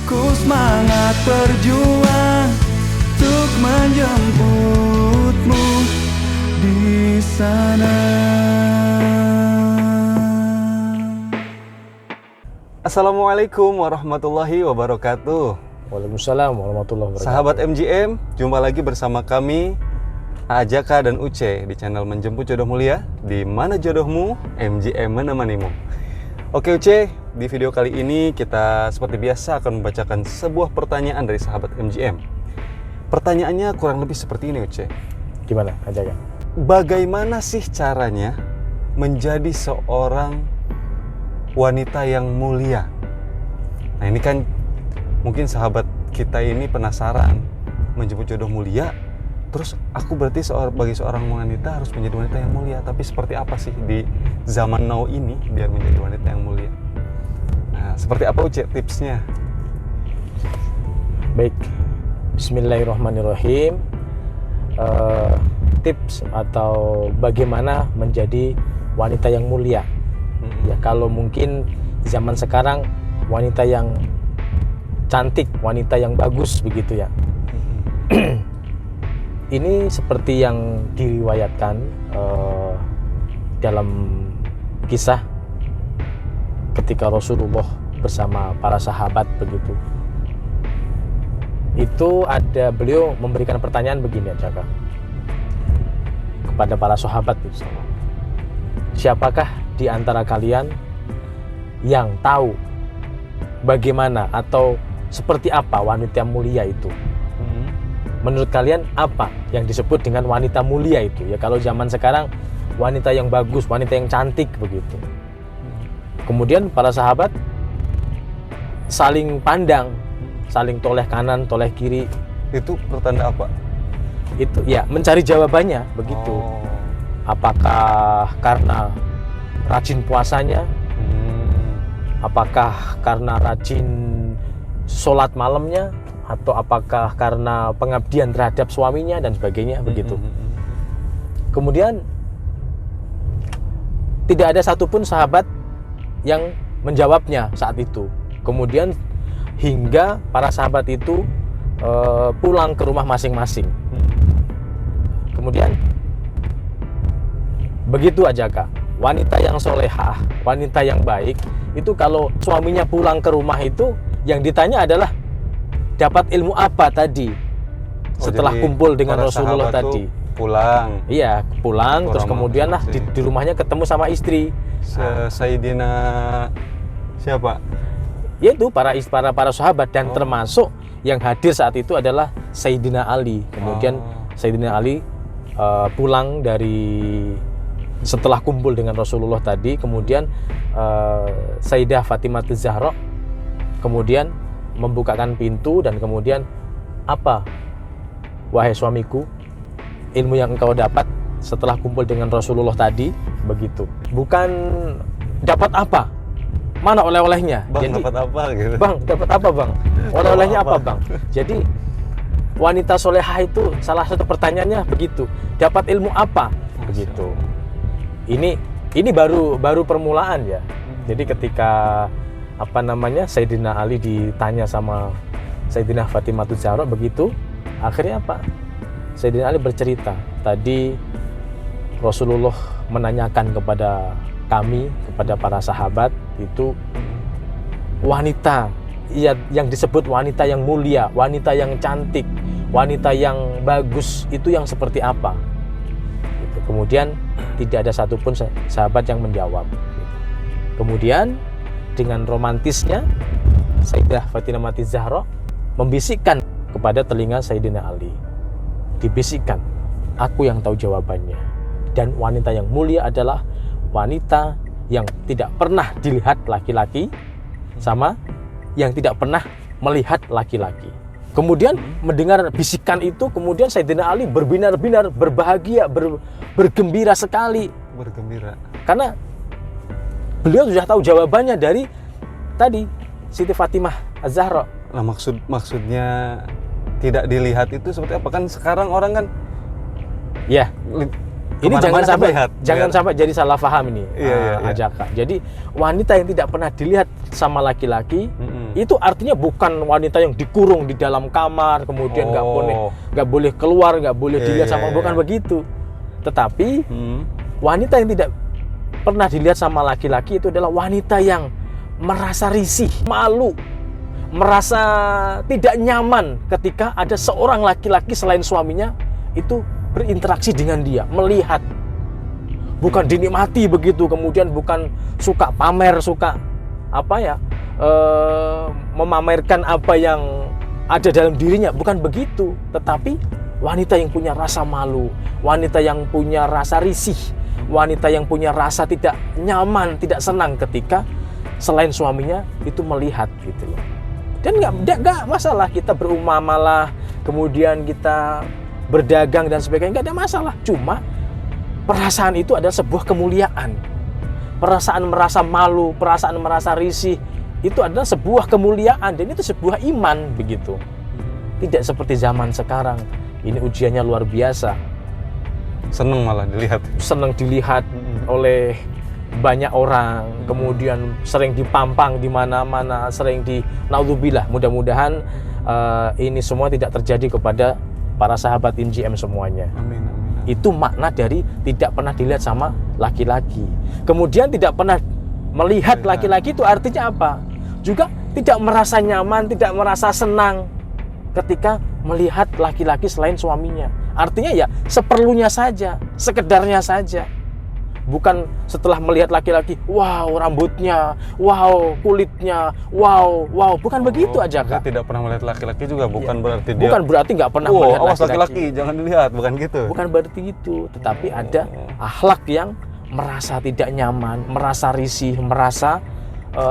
Ku semangat berjuang untuk menjemputmu di sana. Assalamualaikum warahmatullahi wabarakatuh. Waalaikumsalam warahmatullahi wabarakatuh. Sahabat MGM, jumpa lagi bersama kami Ajaka dan Uce di channel Menjemput Jodoh Mulia, di mana jodohmu, MGM menemanimu. Oke Uce, di video kali ini kita seperti biasa akan membacakan sebuah pertanyaan dari sahabat MGM. Pertanyaannya kurang lebih seperti ini Uce. Gimana Ajaka? Bagaimana sih caranya menjadi seorang wanita yang mulia? Nah ini kan mungkin sahabat kita ini penasaran, menjemput jodoh mulia, terus aku berarti bagi seorang wanita harus menjadi wanita yang mulia. Tapi seperti apa sih di zaman now ini biar menjadi wanita yang mulia? Nah, seperti apa Uce tipsnya? Baik, bismillahirrahmanirrahim. Tips atau bagaimana menjadi wanita yang mulia. Ya kalau mungkin zaman sekarang wanita yang cantik, wanita yang bagus begitu ya. Ini seperti yang diriwayatkan dalam kisah ketika Rasulullah bersama para sahabat begitu. Itu ada beliau memberikan pertanyaan begini aja Kak, kepada para sahabat itu. Siapakah di antara kalian yang tahu bagaimana atau seperti apa wanita mulia itu? Menurut kalian apa yang disebut dengan wanita mulia itu? Ya kalau zaman sekarang wanita yang bagus, wanita yang cantik begitu. Kemudian para sahabat saling pandang, saling toleh kanan, toleh kiri. Itu pertanda apa? Itu ya mencari jawabannya begitu. Apakah karena rajin puasanya? Apakah karena rajin sholat malamnya? Atau apakah karena pengabdian terhadap suaminya dan sebagainya begitu. Kemudian tidak ada satupun sahabat yang menjawabnya saat itu. Kemudian hingga para sahabat itu pulang ke rumah masing-masing. Kemudian begitu aja Kak, wanita yang solehah, wanita yang baik itu kalau suaminya pulang ke rumah itu yang ditanya adalah dapat ilmu apa tadi setelah kumpul dengan Rasulullah tadi. Pulang. Iya, pulang terus kemudian lah di rumahnya ketemu sama istri. Sayyidina siapa? Yaitu para sahabat dan termasuk yang hadir saat itu adalah Sayyidina Ali. Kemudian Sayyidina Ali pulang dari setelah kumpul dengan Rasulullah tadi, kemudian Sayyidah Fatimah Zahra kemudian membukakan pintu dan kemudian, apa wahai suamiku, ilmu yang engkau dapat setelah kumpul dengan Rasulullah tadi begitu. Bukan dapat apa, mana oleh-olehnya. Bang, jadi dapat apa gitu. Bang, dapat apa Bang? Oleh-olehnya apa Bang? Jadi wanita solehah itu salah satu pertanyaannya begitu. Dapat ilmu apa? Begitu. Ini baru permulaan ya. Jadi ketika Sayyidina Ali ditanya sama Sayyidina Fatimah Zahra begitu, akhirnya apa? Sayyidina Ali bercerita, tadi Rasulullah menanyakan kepada kami, kepada para sahabat itu wanita yang disebut wanita yang mulia, wanita yang cantik, wanita yang bagus itu yang seperti apa? Kemudian tidak ada satupun sahabat yang menjawab. Kemudian dengan romantisnya Sayyidah Fatimah Zahra membisikkan kepada telinga Sayyidina Ali. Dibisikkan, aku yang tahu jawabannya. Dan wanita yang mulia adalah wanita yang tidak pernah dilihat laki-laki sama yang tidak pernah melihat laki-laki. Kemudian mendengar bisikan itu, kemudian Sayyidina Ali berbinar-binar, berbahagia, bergembira sekali. Bergembira. Karena beliau sudah tahu jawabannya dari tadi Siti Fatimah Az-Zahra. Nah, maksudnya tidak dilihat itu seperti apa? Kan sekarang orang kan ya ini jangan sampai jadi salah paham ini. Iya. Ajaka. Jadi wanita yang tidak pernah dilihat sama laki-laki Itu artinya bukan wanita yang dikurung di dalam kamar, kemudian nggak boleh keluar, nggak boleh dilihat sama, bukan begitu. Tetapi wanita yang tidak pernah dilihat sama laki-laki itu adalah wanita yang merasa risih, malu, merasa tidak nyaman ketika ada seorang laki-laki selain suaminya itu berinteraksi dengan dia, melihat. Bukan dinikmati begitu, kemudian bukan suka pamer, suka memamerkan apa yang ada dalam dirinya, bukan begitu. Tetapi wanita yang punya rasa malu, wanita yang punya rasa risih, wanita yang punya rasa tidak nyaman, tidak senang ketika selain suaminya itu melihat gitu loh. Dan nggak masalah kita berumamalah, kemudian kita berdagang dan sebagainya, nggak ada masalah. Cuma perasaan itu adalah sebuah kemuliaan. Perasaan merasa malu, perasaan merasa risih, itu adalah sebuah kemuliaan dan itu sebuah iman begitu. Tidak seperti zaman sekarang. Ini ujiannya luar biasa. Seneng malah dilihat. Senang dilihat oleh banyak orang, kemudian sering dipampang di mana-mana, sering naudzubillah. Mudah-mudahan ini semua tidak terjadi kepada para sahabat MGM semuanya. Amin, amin. Itu makna dari tidak pernah dilihat sama laki-laki. Kemudian tidak pernah melihat laki-laki itu artinya apa? Juga tidak merasa nyaman, tidak merasa senang ketika melihat laki-laki selain suaminya. Artinya ya seperlunya saja, sekedarnya saja. Bukan setelah melihat laki-laki, wow rambutnya, wow kulitnya, wow, bukan begitu aja Kak. Tidak pernah melihat laki-laki juga bukan berarti dia. Bukan berarti nggak pernah melihat awas laki-laki. Jangan dilihat, bukan gitu. Bukan berarti itu, tetapi ada akhlak yang merasa tidak nyaman, merasa risih, merasa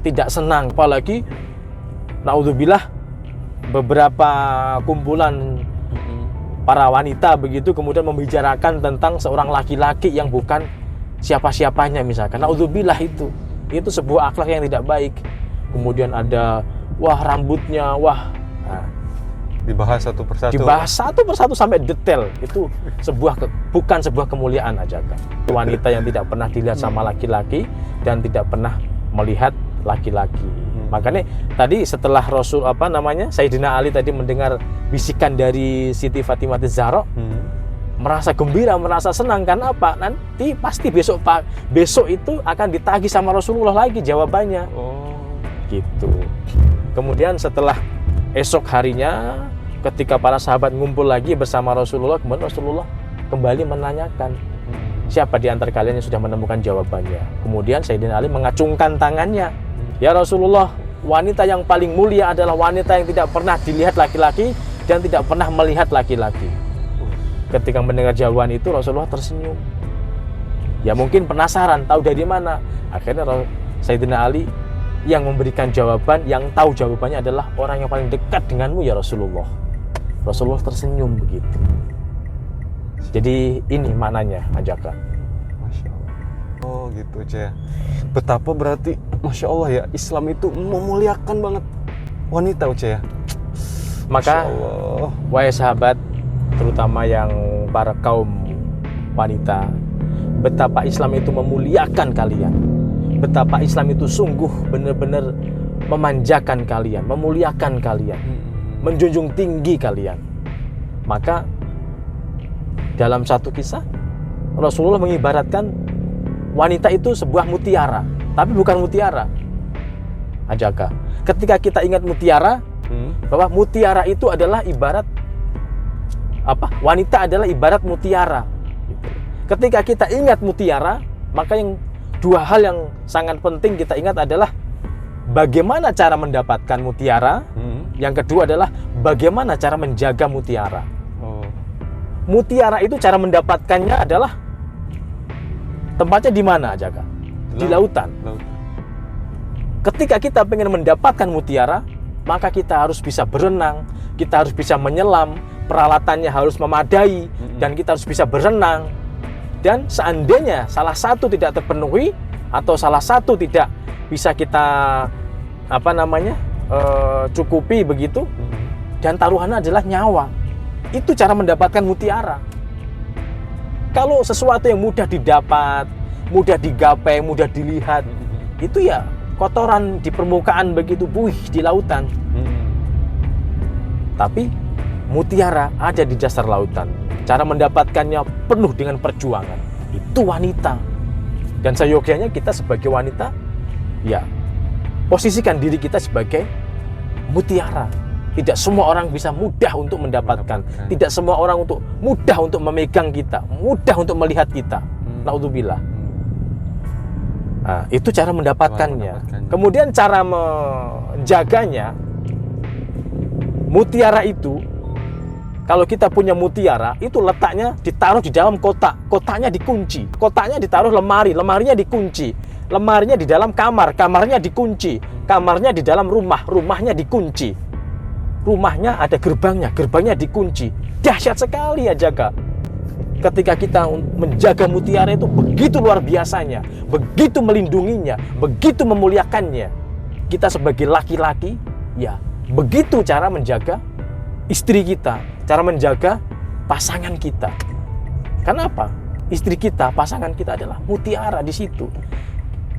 tidak senang. Apalagi, naudzubillah, beberapa kumpulan para wanita begitu kemudian membicarakan tentang seorang laki-laki yang bukan siapa-siapanya misalkan. Naudzubillah, itu sebuah akhlak yang tidak baik. Kemudian ada wah rambutnya, dibahas satu persatu. Dibahas satu persatu sampai detail. Itu bukan sebuah kemuliaan aja kan. Wanita yang tidak pernah dilihat sama laki-laki dan tidak pernah melihat laki-laki. Makanya tadi setelah Sayyidina Ali tadi mendengar bisikan dari Siti Fatimah Az-Zahra, merasa gembira, merasa senang. Karena apa? Nanti pasti besok itu akan ditagih sama Rasulullah lagi jawabannya. Gitu. Kemudian setelah esok harinya, ketika para sahabat ngumpul lagi bersama Rasulullah, kemudian Rasulullah kembali menanyakan, siapa di antara kalian yang sudah menemukan jawabannya? Kemudian Sayyidina Ali mengacungkan tangannya. Ya Rasulullah, wanita yang paling mulia adalah wanita yang tidak pernah dilihat laki-laki dan tidak pernah melihat laki-laki. Ketika mendengar jawaban itu, Rasulullah tersenyum. Ya mungkin penasaran, tahu dari mana. Akhirnya Sayyidina Ali yang memberikan jawaban, yang tahu jawabannya adalah orang yang paling dekat denganmu ya Rasulullah. Rasulullah tersenyum begitu. Jadi ini maknanya, Ajaka. Masya Allah. Oh gitu, Cya. Betapa berarti, Masya Allah ya, Islam itu memuliakan banget wanita, Cya. Maka, wahai sahabat, terutama yang para kaum wanita, betapa Islam itu memuliakan kalian, betapa Islam itu sungguh benar-benar memanjakan kalian, memuliakan kalian, menjunjung tinggi kalian. Maka dalam satu kisah Rasulullah mengibaratkan wanita itu sebuah mutiara, tapi bukan mutiara, Ajaka. Ketika kita ingat mutiara, bahwa mutiara itu adalah ibarat wanita adalah ibarat mutiara. Ketika kita ingat mutiara, maka yang dua hal yang sangat penting kita ingat adalah bagaimana cara mendapatkan mutiara. Yang kedua adalah bagaimana cara menjaga mutiara. Mutiara itu cara mendapatkannya adalah tempatnya di mana aja Kak? Di lautan. Ketika kita ingin mendapatkan mutiara, maka kita harus bisa berenang, kita harus bisa menyelam, peralatannya harus memadai, dan kita harus bisa berenang. Dan seandainya salah satu tidak terpenuhi atau salah satu tidak bisa kita cukupi begitu, dan taruhannya adalah nyawa. Itu cara mendapatkan mutiara. Kalau sesuatu yang mudah didapat, mudah digapai, mudah dilihat, itu ya kotoran di permukaan begitu, buih di lautan. Tapi mutiara ada di dasar lautan. Cara mendapatkannya penuh dengan perjuangan. Itu wanita. Dan seyogianya kita sebagai wanita, ya posisikan diri kita sebagai mutiara. Tidak semua orang bisa mudah untuk mendapatkan. Tidak semua orang mudah untuk memegang kita, mudah untuk melihat kita. Naudzubillah. Nah, itu cara mendapatkannya. Kemudian cara menjaganya, mutiara itu, kalau kita punya mutiara, itu letaknya ditaruh di dalam kotak. Kotaknya dikunci. Kotaknya ditaruh lemari. Lemarinya dikunci. Lemarinya di dalam kamar. Kamarnya dikunci. Kamarnya di dalam rumah. Rumahnya dikunci. Rumahnya ada gerbangnya. Gerbangnya dikunci. Dahsyat sekali ya jaga. Ketika kita menjaga mutiara itu begitu luar biasanya. Begitu melindunginya. Begitu memuliakannya. Kita sebagai laki-laki, ya begitu cara menjaga istri kita, cara menjaga pasangan kita. Kenapa? Istri kita, pasangan kita adalah mutiara di situ.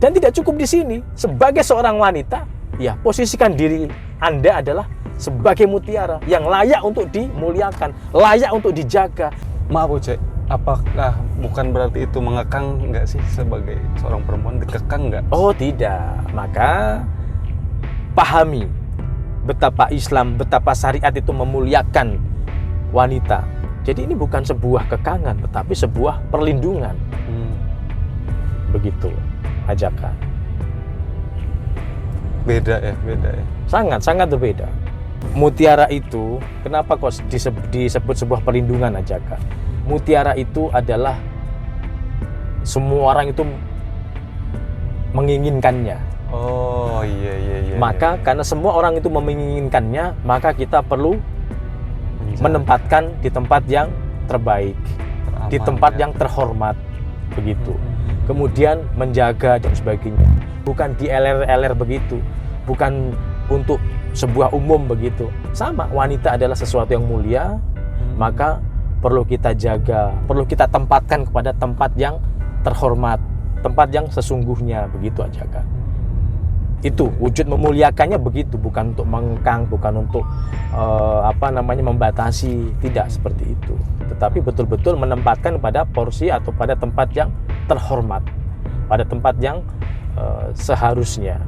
Dan tidak cukup di sini. Sebagai seorang wanita, ya posisikan diri Anda adalah sebagai mutiara yang layak untuk dimuliakan, layak untuk dijaga. Maaf Uce, apakah bukan berarti itu mengekang nggak sih sebagai seorang perempuan, dikekang nggak? Oh tidak, maka pahami betapa Islam, betapa syariat itu memuliakan wanita. Jadi ini bukan sebuah kekangan, tetapi sebuah perlindungan. Begitu, ajakan. Beda ya. Sangat berbeda. Mutiara itu, kenapa kok disebut sebuah perlindungan, ajakan? Mutiara itu adalah semua orang itu menginginkannya. Oh iya. Maka karena semua orang itu menginginkannya, maka kita perlu menempatkan di tempat yang terbaik, di tempat yang terhormat, begitu. Kemudian menjaga dan sebagainya. Bukan di LR begitu, bukan untuk sebuah umum begitu. Sama, wanita adalah sesuatu yang mulia, maka perlu kita jaga, perlu kita tempatkan kepada tempat yang terhormat, tempat yang sesungguhnya, begitu aja kan. Itu wujud memuliakannya begitu, bukan untuk mengekang, bukan untuk membatasi, tidak seperti itu. Tetapi betul-betul menempatkan pada porsi atau pada tempat yang terhormat, pada tempat yang seharusnya.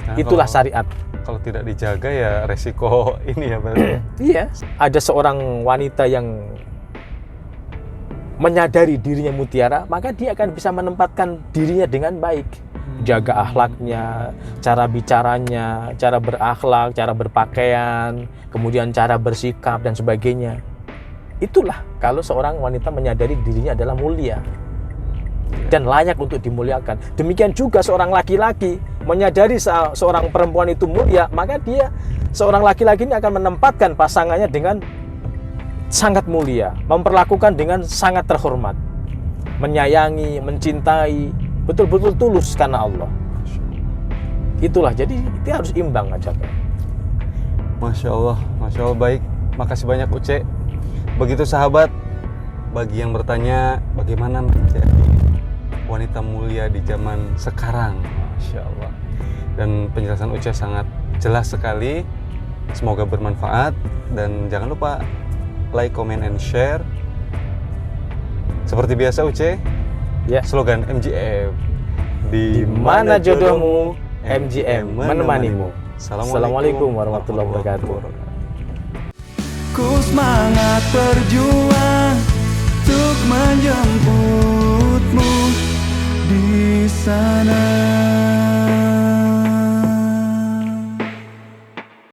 Nah, itulah syariat. Kalau tidak dijaga ya resiko ini ya berarti. Iya, ada seorang wanita yang menyadari dirinya mutiara, maka dia akan bisa menempatkan dirinya dengan baik. Jaga akhlaknya, cara bicaranya, cara berakhlak, cara berpakaian, kemudian cara bersikap dan sebagainya. Itulah kalau seorang wanita menyadari dirinya adalah mulia dan layak untuk dimuliakan. Demikian juga seorang laki-laki menyadari seorang perempuan itu mulia, maka dia, seorang laki-laki ini akan menempatkan pasangannya dengan sangat mulia, memperlakukan dengan sangat terhormat, menyayangi, mencintai, betul-betul tulus karena Allah. Itulah, jadi itu harus imbang aja. Masya Allah, baik. Makasih banyak Uce. Begitu sahabat, bagi yang bertanya bagaimana menjadi wanita mulia di zaman sekarang, Masya Allah. Dan penjelasan Uce sangat jelas sekali. Semoga bermanfaat dan jangan lupa like, comment, and share. Seperti biasa Uce, ya, slogan MGM, di mana jodohmu, MGM menemanimu. Assalamualaikum warahmatullahi wabarakatuh. Ku semangat berjuang untuk menjemput